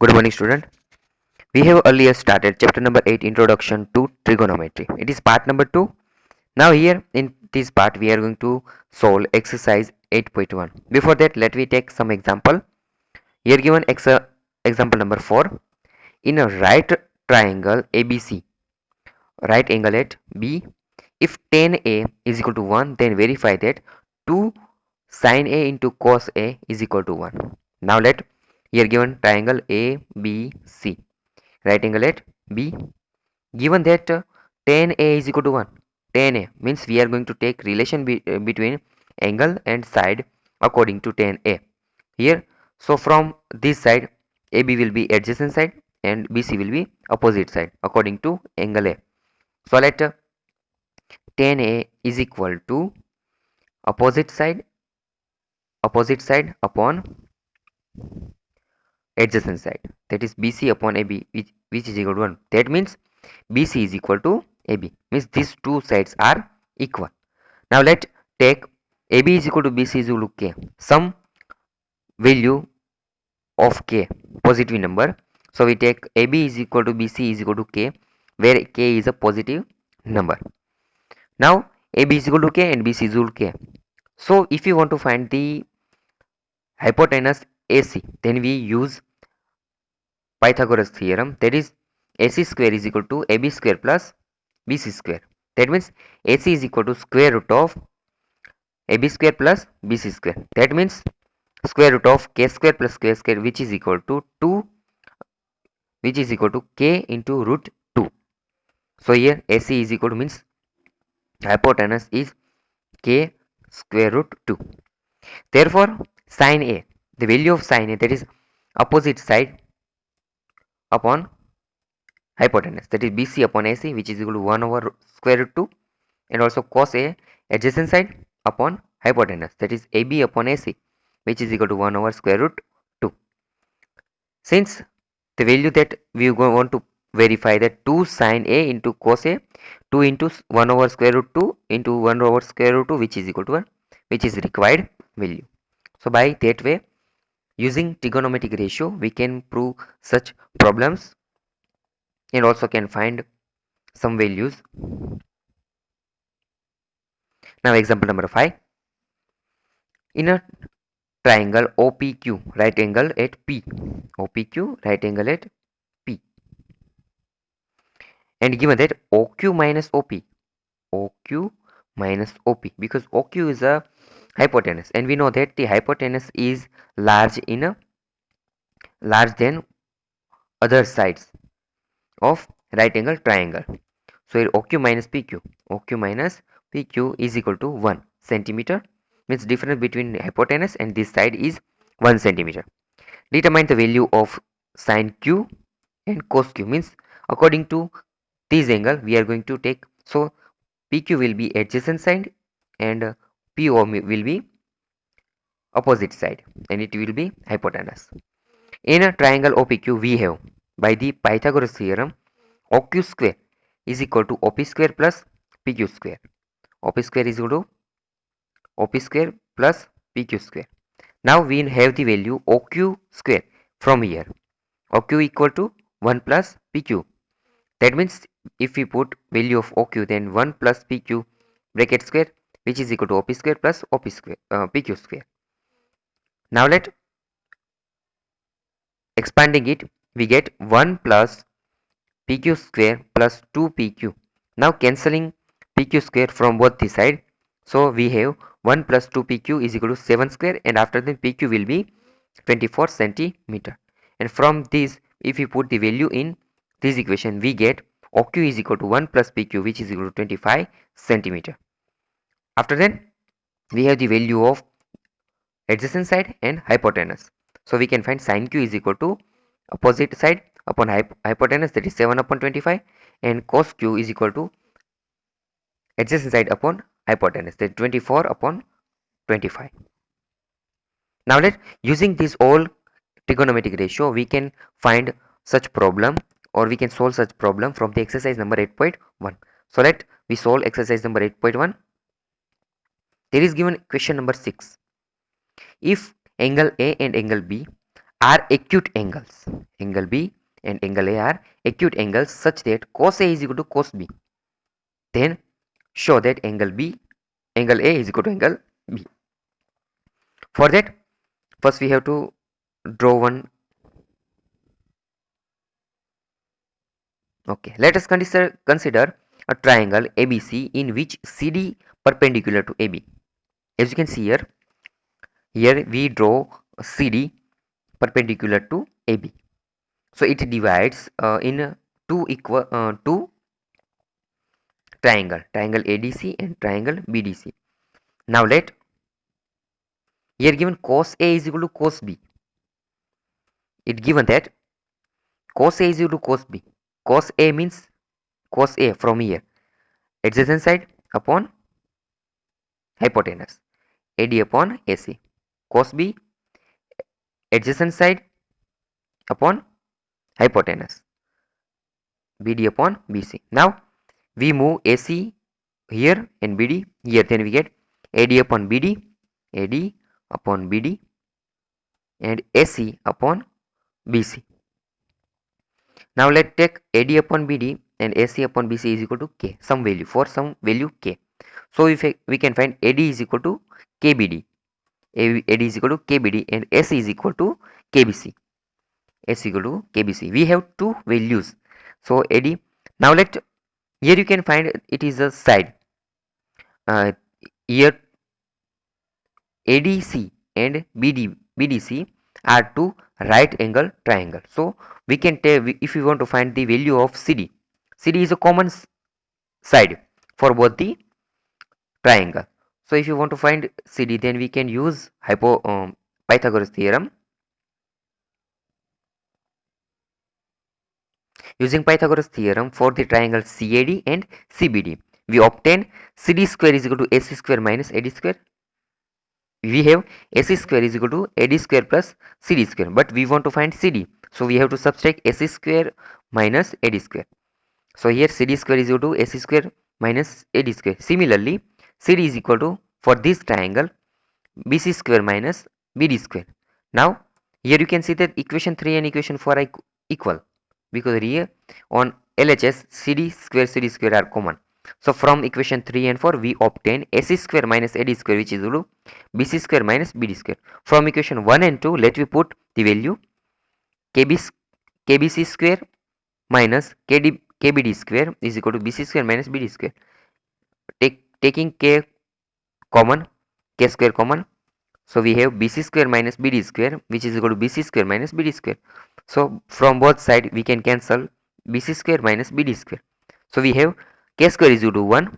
Good morning, student. We have earlier started chapter number 8, Introduction to Trigonometry. It is part number 2. Now here in this part we are going to solve exercise 8.1. Before that, let me take some example. Here given example number 4. In a right triangle ABC, right angle at B, if tan A is equal to 1, then verify that 2 sin A into cos A is equal to 1. Now let here given triangle ABC, right angle at B, given that tan A is equal to 1. Tan A means we are going to take relation between angle and side according to tan A here. So from this side AB will be adjacent side and BC will be opposite side according to angle A. So let tan A is equal to opposite side upon adjacent side, that is BC upon AB, which is equal to 1. That means BC is equal to AB, means these two sides are equal. Now let take AB is equal to BC is equal to K, some value of K, positive number. So we take AB is equal to BC is equal to K, where K is a positive number. Now AB is equal to K and BC is equal to K. So if you want to find the hypotenuse AC, then we use Pythagoras theorem, that is AC square is equal to AB square plus BC square. That means AC is equal to square root of AB square plus BC square. That means square root of K square plus K square, which is equal to 2, which is equal to K into root 2. So here AC is equal to means hypotenuse is K square root 2. Therefore sin A, the value of sin A, that is opposite side upon hypotenuse, that is BC upon AC, which is equal to 1 over square root 2, and also cos A adjacent side upon hypotenuse, that is AB upon AC, which is equal to 1 over square root 2. Since the value that we want to verify, that 2 sin A into cos A, 2 into 1 over square root 2 into 1 over square root 2, which is equal to 1, which is required value. So by that way, using trigonometric ratio, we can prove such problems and also can find some values. Now example number 5. In a triangle OPQ, right angle at P, OPQ, right angle at P, and given that OQ minus OP, OQ minus OP, because OQ is a hypotenuse and we know that the hypotenuse is large than other sides of right angle triangle. So here OQ minus PQ is equal to 1 centimeter, means difference between hypotenuse and this side is 1 centimeter. Determine the value of sin Q and cos Q, means according to this angle we are going to take. So PQ will be adjacent side and PO will be opposite side and it will be hypotenuse. In a triangle OPQ, we have, by the Pythagoras theorem, OQ square is equal to OP square plus PQ square. OP square is equal to OP square plus PQ square. Now we have the value OQ square from here. OQ equal to 1 plus PQ. That means if we put value of OQ, then 1 plus PQ bracket square, which is equal to OP square plus OP square, PQ square. Now let expanding it, we get 1 plus PQ square plus 2PQ. Now cancelling PQ square from both the side. So we have 1 plus 2PQ is equal to 7 square, and after that PQ will be 24 centimeter. And from this, if we put the value in this equation, we get OQ is equal to 1 plus PQ, which is equal to 25 centimeter. After that, we have the value of adjacent side and hypotenuse. So we can find sin Q is equal to opposite side upon hypotenuse, that is 7 upon 25, and cos Q is equal to adjacent side upon hypotenuse, that is 24 upon 25. Now let using this all trigonometric ratio, we can find such problem, or we can solve such problem from the exercise number 8.1. So let we solve exercise number 8.1. There is given question number 6. If angle A and angle B are acute angles, angle B and angle A are acute angles such that cos A is equal to cos B. Then show that angle A is equal to angle B. For that, first we have to draw one. Okay, let us consider a triangle ABC in which CD perpendicular to AB. As you can see here we draw CD perpendicular to AB. So it divides in two triangle ADC and triangle BDC. Now let here given cos A is equal to cos B. It given that cos A is equal to cos B. Cos A means cos A from here, adjacent side upon hypotenuse, AD upon AC. Cos B, adjacent side upon hypotenuse, BD upon BC. Now we move AC here and BD here, then we get AD upon BD, AD upon BD and AC upon BC. Now let's take AD upon BD and AC upon BC is equal to K, some value, for some value K. So if we can find AD is equal to KBD, AD is equal to KBD and AC is equal to KBC. AC equal to KBC. We have two values. So AD. Now here you can find it is a side. Here ADC and BDC are two right angle triangle. So we can tell, if we want to find the value of CD is a common side for both the triangle. So if you want to find CD, then we can use Pythagoras theorem. Using Pythagoras theorem for the triangle CAD and CBD, we obtain CD square is equal to AC square minus AD square. We have AC square is equal to AD square plus CD square, but we want to find CD, so we have to subtract AC square minus AD square. So here CD square is equal to AC square minus AD square. Similarly, CD is equal to, for this triangle, BC square minus BD square. Now here you can see that equation 3 and equation 4 are equal, because here on LHS CD square are common. So from equation 3 and 4 we obtain AC square minus AD square, which is equal to BC square minus BD square. From equation 1 and 2, let me put the value KBC square minus KBD square is equal to BC square minus BD square. Taking K common, K square common, so we have BC square minus BD square, which is equal to BC square minus BD square. So from both sides we can cancel BC square minus BD square. So we have K square is equal to 1,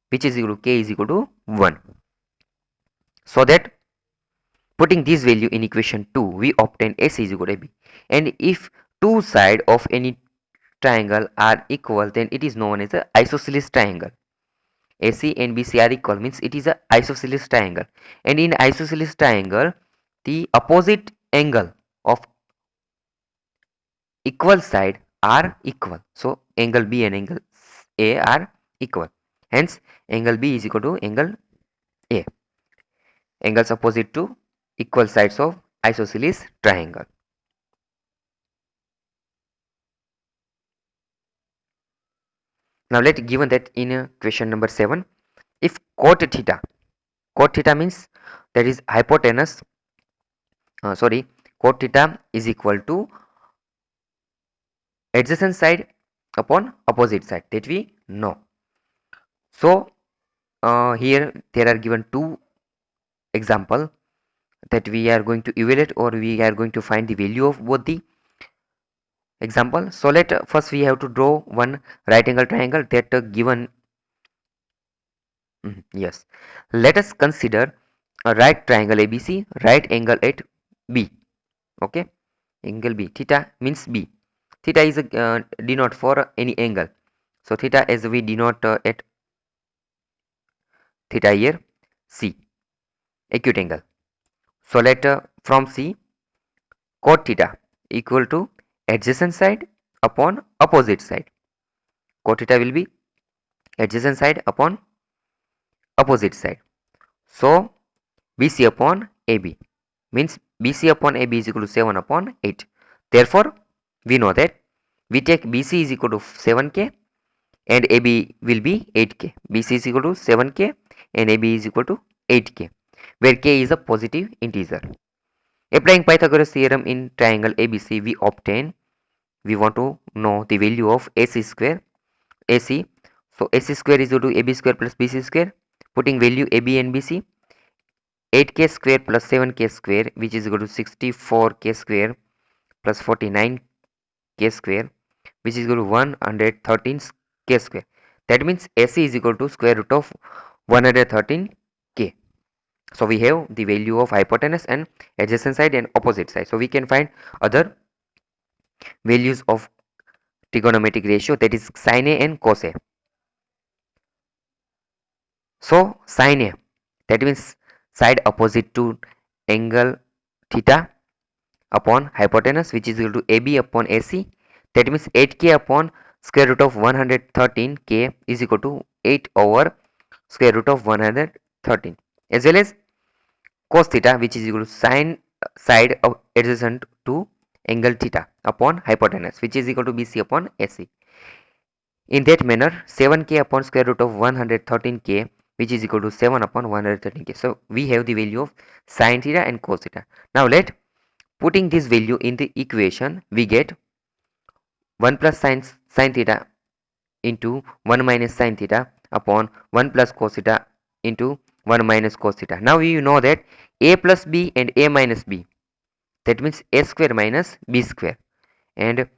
which is equal to K is equal to 1. So that putting this value in equation 2, we obtain AC is equal to AB. And if two sides of any triangle are equal, then it is known as an isosceles triangle. AC and BC are equal means it is an isosceles triangle. And in isosceles triangle, the opposite angle of equal side are equal. So angle B and angle A are equal. Hence angle B is equal to angle A. Angles opposite to equal sides of isosceles triangle. Now let given that in question number 7, if cot theta means that is hypotenuse, cot theta is equal to adjacent side upon opposite side, that we know. So here there are given two example that we are going to evaluate, or we are going to find the value of both the example. So first we have to draw one right angle triangle that given. Yes, let us consider a right triangle ABC, right angle at B. Okay, angle B, theta means B. Theta is a denote for any angle, so theta as we denote at theta here, C, acute angle. So let from C, cot theta equal to adjacent side upon opposite side. Cot theta will be adjacent side upon opposite side. So BC upon AB means BC upon AB is equal to 7 upon 8. Therefore, we know that we take BC is equal to 7k and AB will be 8k. BC is equal to 7k and AB is equal to 8k, where k is a positive integer. Applying Pythagoras theorem in triangle ABC, we want to know the value of AC square, AC. So AC square is equal to AB square plus BC square. Putting value AB and BC, 8k square plus 7k square, which is equal to 64k square plus 49k square, which is equal to 113k square. That means AC is equal to square root of 113k. So we have the value of hypotenuse and adjacent side and opposite side. So we can find other values of trigonometric ratio, that is sin A and cos A. So sin A, that means side opposite to angle theta upon hypotenuse, which is equal to AB upon AC. That means 8k upon square root of 113k is equal to 8 over square root of 113, as well as cos theta, which is equal to sine side of adjacent to angle theta upon hypotenuse, which is equal to BC upon AC. In that manner, 7k upon square root of 113k, which is equal to 7 upon 113k. So we have the value of sine theta and cos theta. Now putting this value in the equation, we get 1 plus sine theta into 1 minus sine theta upon 1 plus cos theta into 1 minus cos theta. Now you know that a plus b and a minus b, that means a square minus b square, and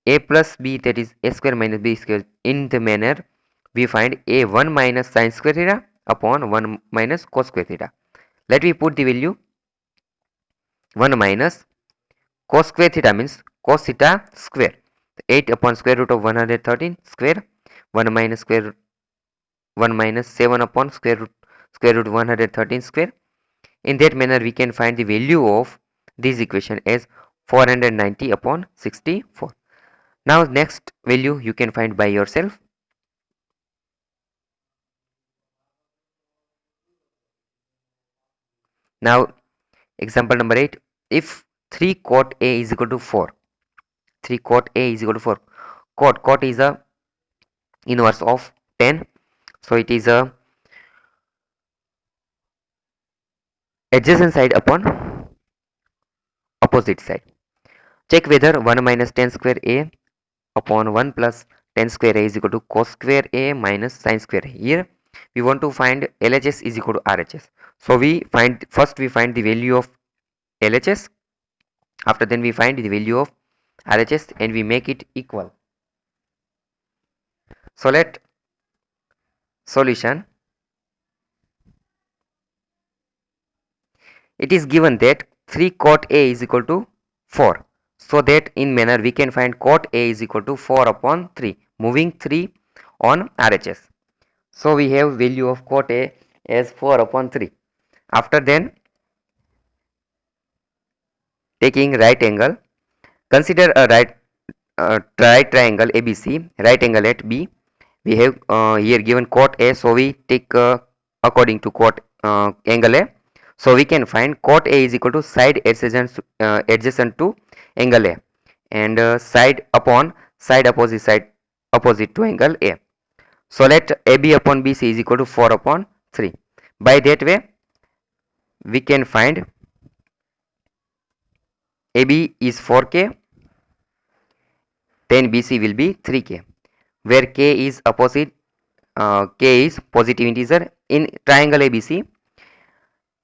a plus b, that is a square minus b square. In the manner, we find a 1 minus sine square theta upon 1 minus cos square theta. Let me put the value 1 minus cos square theta means cos theta square, 8 upon square root of 113 square, 1 minus 7 upon square root 113 square. In that manner, we can find the value of this equation as 490 upon 64. Now next value you can find by yourself. Now example number 8, if 3 cot A is equal to 4, 3 cot A is equal to 4, cot is a inverse of 10, so it is a adjacent side upon opposite side. Check whether 1 minus 10 square A upon 1 plus 10 square A is equal to cos square A minus sin square A. Here we want to find LHS is equal to RHS. So first we find the value of LHS, after then we find the value of RHS and we make it equal. So let solution. It is given that 3 cot A is equal to 4. So that in manner we can find cot A is equal to 4 upon 3, moving 3 on RHS. So we have value of cot A as 4 upon 3. After then, taking right angle, consider a right triangle ABC, right angle at B. We have here given cot A, so we take according to cot angle A. So we can find cot A is equal to side adjacent to angle A, and side opposite to angle A. So let AB upon BC is equal to 4 upon 3. By that way, we can find AB is 4k, then BC will be 3k, where k is positive integer. In triangle ABC,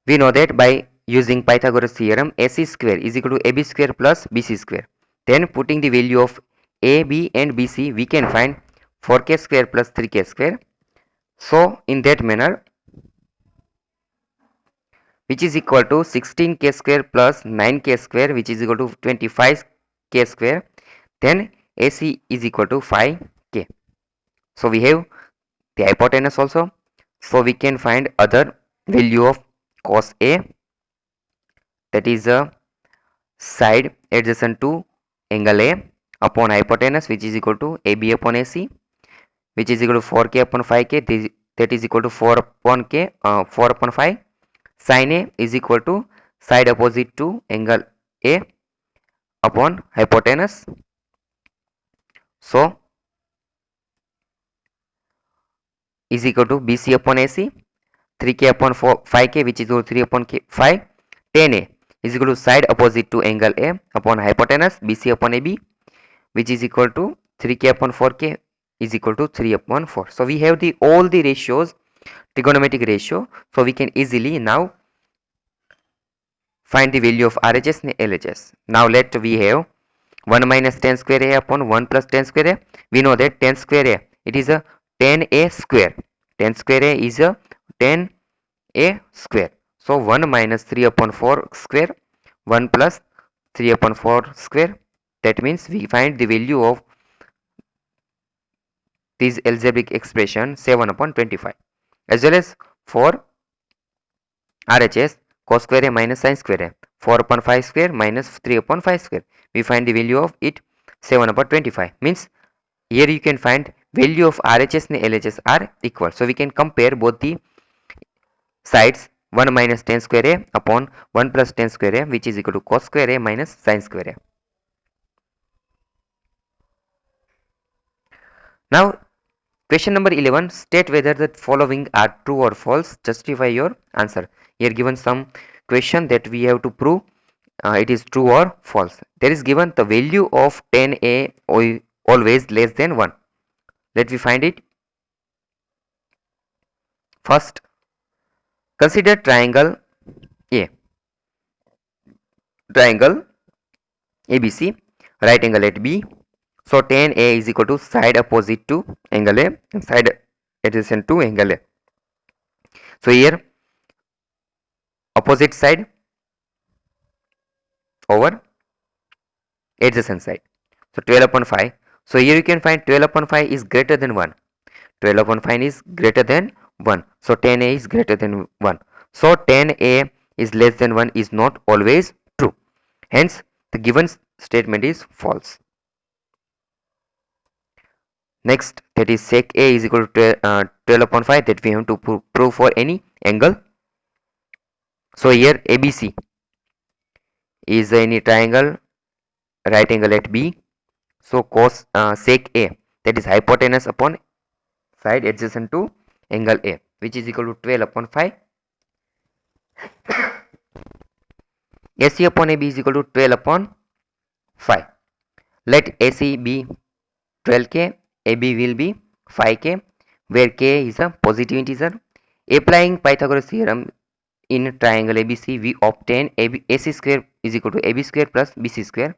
we know that by using Pythagoras theorem, AC square is equal to AB square plus BC square. Then putting the value of AB and BC, we can find 4k square plus 3k square. So in that manner, which is equal to 16k square plus 9k square, which is equal to 25k square. Then AC is equal to 5k. So we have the hypotenuse also. So we can find other value of cos A, that is a side adjacent to angle A upon hypotenuse, which is equal to AB upon AC, which is equal to 4k upon 5k, that is equal to 4 upon 5. Sin A is equal to side opposite to angle A upon hypotenuse. So is equal to BC upon AC, 3K upon 5K, which is equal to 3 upon 5. 10A is equal to side opposite to angle A upon hypotenuse BC upon AB, which is equal to 3K upon 4K is equal to 3 upon 4. So we have the all the ratios, trigonometric ratio. So we can easily now find the value of RHS and LHS. Now let we have 1 minus 10 square A upon 1 plus 10 square A. We know that 10 square A, it is a 10A square. 10 square A is a 10A square. So 1 minus 3 upon 4 square, 1 plus 3 upon 4 square. That means we find the value of this algebraic expression 7 upon 25. As well as for RHS, cos square A minus sin square A, 4 upon 5 square minus 3 upon 5 square. We find the value of it 7 upon 25. Means here you can find value of RHS and LHS are equal. So we can compare both the sides, 1 minus 10 square A upon 1 plus 10 square A, which is equal to cos square A minus sin square A. Now question number 11, state whether the following are true or false. Justify your answer. Here given some question that we have to prove it is true or false. There is given the value of 10A always less than 1. Let me find it. First, consider triangle A. Triangle ABC, right angle at B. So 10A is equal to side opposite to angle A and side adjacent to angle A. So here opposite side over adjacent side. So 12 upon 5. So here you can find 12 upon 5 is greater than 1. 12 upon 5 is greater than 1. So 10A is greater than 1. So 10A is less than 1 is not always true. Hence the given statement is false. Next, that is sec A is equal to 12 upon 5, that we have to prove for any angle. So here ABC is any triangle right angle at B. So cos sec A, that is hypotenuse upon side adjacent to angle A, which is equal to 12 upon 5. AC upon AB is equal to 12 upon 5. Let AC be 12K, AB will be 5K, where K is a positive integer. Applying Pythagoras theorem in triangle ABC, we obtain AC square is equal to AB square plus BC square.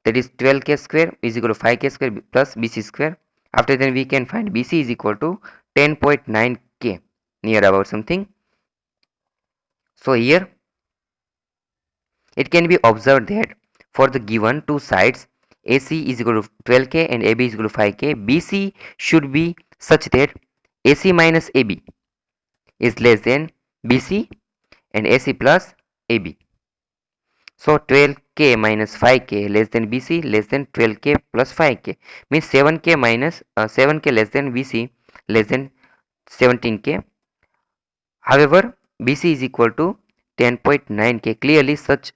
That is 12K square is equal to 5K square plus BC square. After then we can find BC is equal to 10.9K, near about something. So here it can be observed that for the given two sides, AC is equal to 12K and AB is equal to 5K, BC should be such that AC minus AB is less than BC and AC plus AB. So 12K minus 5K less than BC less than 12K plus 5K, means 7K minus 7K less than BC less than 17K. However, BC is equal to 10.9K. Clearly such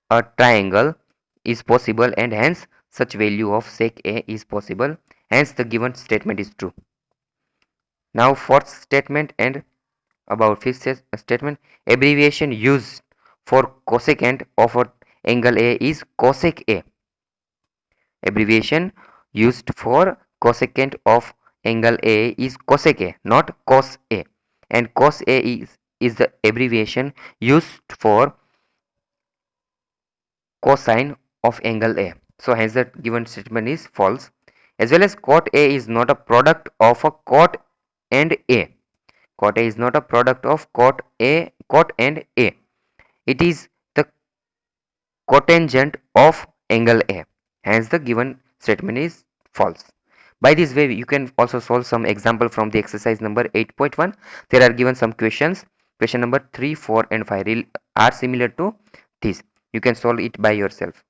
a triangle is possible and hence such value of sec A is possible. Hence the given statement is true. Now fourth statement and about fifth statement, abbreviation used for cosecant of angle A is cosec A. Abbreviation used for cosecant of angle A is cosec A, not cos A. And cos A is the abbreviation used for cosine of angle A. So hence the given statement is false. As well as cot A is not a product of a cot and A. Cot A is not a product of cot and A. It is the cotangent of angle A. Hence the given statement is false. By this way you can also solve some example from the exercise number 8.1. There are given some questions. Question number 3, 4 and 5 are similar to this. You can solve it by yourself.